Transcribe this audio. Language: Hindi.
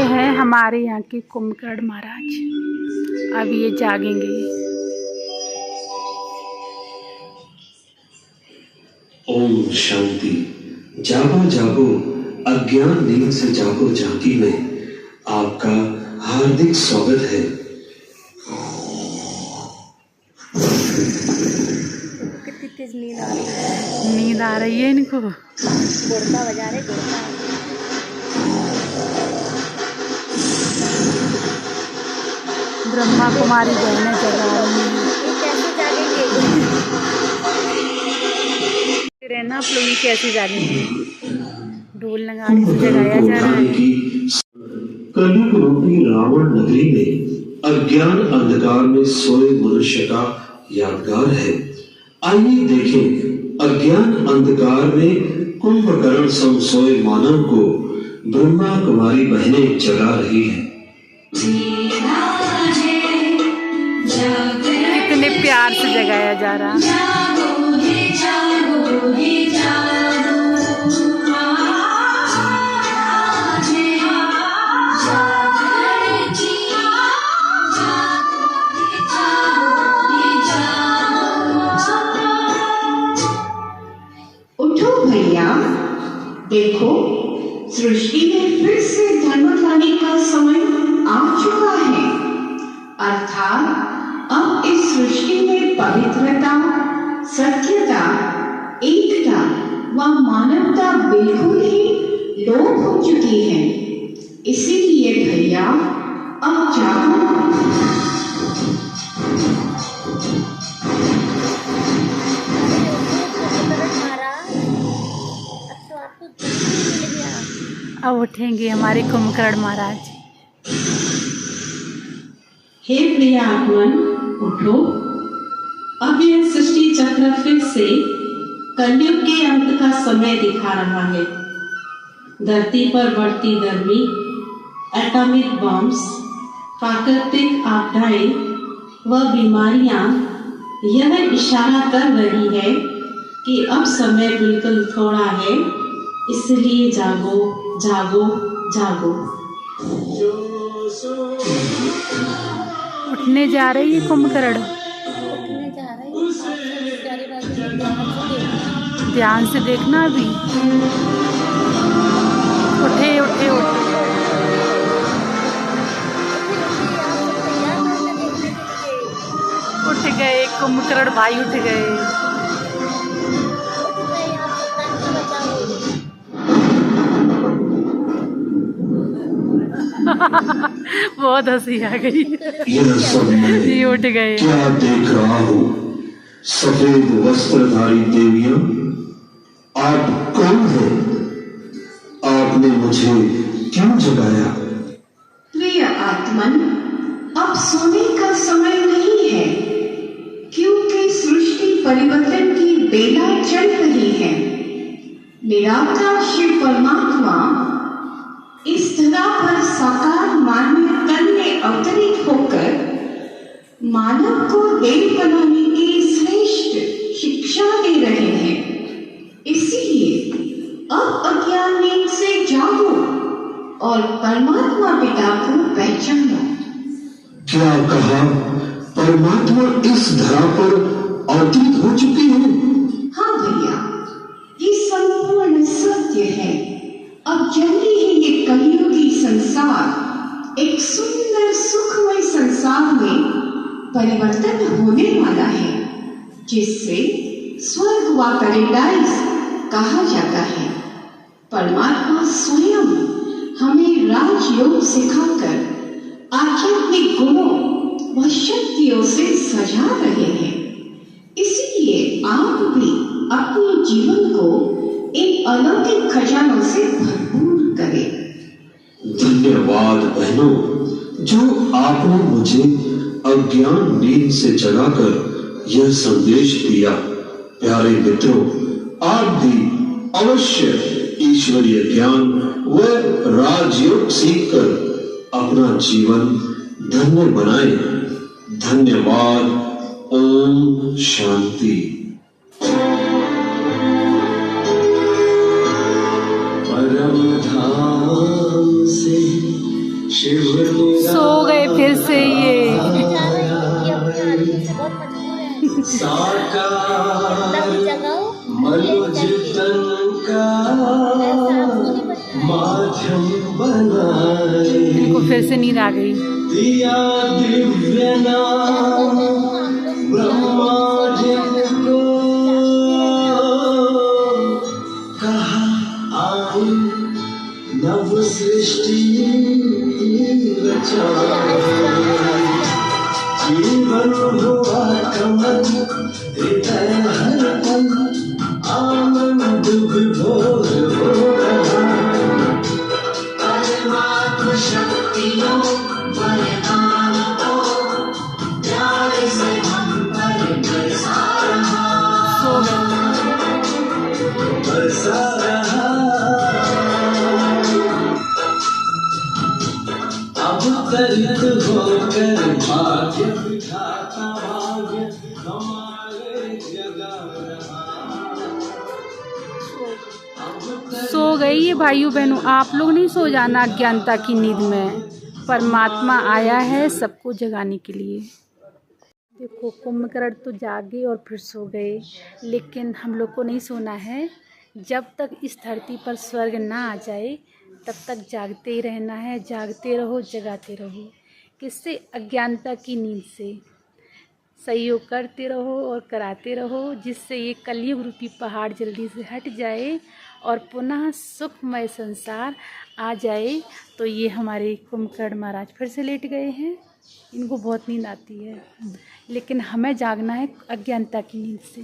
हैं हमारे यहाँ के कुंभकर्ण महाराज। अब ये जागेंगे। ओम शांति। जागो जागो, अज्ञान नींद से जागो जागी में आपका हार्दिक स्वागत है। कितनी तेज नींद आ रही है। नींद आ रही है इनको। गुड़का बजा रहे, गुड़का। ब्रह्मा कुमारी बहनें जगा रही हैं। ये कैसे जागेंगे? रहना आप लोग कैसे जागेंगे? ढोल नगाड़े से जगाया जा रहा है। कलयुग रूपी रावण नगरी में अज्ञान अंधकार में सोए मनुष्य का यादगार है। आइए देखें, अज्ञान अंधकार में कुंभकर्ण सम सोए मानव को ब्रह्मा कुमारी बहनें जगा रही हैं। कितने प्यार से जगाया जा रहा है। उठो भैया, देखो सृष्टि में फिर से धर्म लाने का समय आ चुका है। अर्थात अब इस सृष्टि में पवित्रता, सत्यता, एकता व मानवता बिल्कुल ही लोप हो चुकी है। इसीलिए भैया अब जाओ। अब उठेंगे हमारे कुंभकर्ण महाराज। हे प्रिय आत्मन, उठो। अब यह सृष्टि चक्र फिर से कलयुग के अंत का समय दिखा रहा है। धरती पर बढ़ती गर्मी, एटॉमिक बॉम्ब्स, प्राकृतिक आपदाएं व बीमारियां यह इशारा कर रही है कि अब समय बिल्कुल थोड़ा है। इसलिए जागो जागो जागो। उठने जा रही है कुंभकर्ण। उठने जा रही है। प्यारी बात, ध्यान से देखना। अभी उठे उठे उठे। उठ गए कुंभकर्ण भाई, उठ गए। बहुत हंसी आ गई। ये उठ गए। क्या देख रहा हूँ? सफेद वस्त्रधारी देवियां, आप कौन हैं? आपने मुझे क्यों जगाया? प्रिय आत्मन, अब सोने का समय नहीं है, क्योंकि सृष्टि परिवर्तन की बेला चल रही है। निराकार शिव परमात्मा इस धरा पर साकार मानवीय तन में अवतरित होकर मानव को देव बनाने की श्रेष्ठ शिक्षा दे रहे हैं। इसीलिए अब अज्ञान नींद से जागो और परमात्मा पिता को पहचानो। क्या कहा? परमात्मा इस धरा पर अवतरित हो चुकी है? हाँ भैया, ये संपूर्ण सत्य है। अब जल्दी ही ये कलियुगी संसार एक सुंदर सुखमय संसार में परिवर्तन होने वाला है, जिससे स्वर्ग व पैराडाइज कहा जाता है। परमात्मा स्वयं हमें राजयोग सिखाकर आध्यात्मिक गुणों व शक्तियों से सजा रहे हैं। इसीलिए आप भी अपने जीवन को इन अलौकिक खजानों से भरपूर करें। धन्यवाद बहनों, जो आपने मुझे अज्ञान नींद से जगाकर यह संदेश दिया। प्यारे मित्रों, आप भी अवश्य ईश्वरीय ज्ञान व राजयोग सीखकर अपना जीवन धन्य बनाएं। धन्यवाद। ओम शांति। परम धाम से सो गए फिर से ये। जा रहे हैं, ये अपने आदमी से बहुत मजबूर है। तब जगाओ इनको फिर से नींद आ गई। नव सृष्टि जीवन हुआ कमल हृदय हर पल आनंद विभोर हो रहा परमात्म शक्तियों बलिदान को प्यार से हम पर बरसा रहा अब तरित होकर भाग्य दिखाता भाग्य हमारे जगा रहा। सो गई ये भाइयों बहनों। आप लोग नहीं सो जाना अज्ञानता की नींद में। परमात्मा आया है सबको जगाने के लिए। देखो कुंभकर्ण तो जागे और फिर सो गए, लेकिन हम लोग को नहीं सोना है। जब तक इस धरती पर स्वर्ग ना आ जाए तब तक जागते ही रहना है। जागते रहो, जगाते रहो। किससे? अज्ञानता की नींद से। सहयोग करते रहो और कराते रहो, जिससे ये कलयुग रूपी पहाड़ जल्दी से हट जाए और पुनः सुखमय संसार आ जाए। तो ये हमारे कुंभकर्ण महाराज फिर से लेट गए हैं। इनको बहुत नींद आती है, लेकिन हमें जागना है अज्ञानता की नींद से।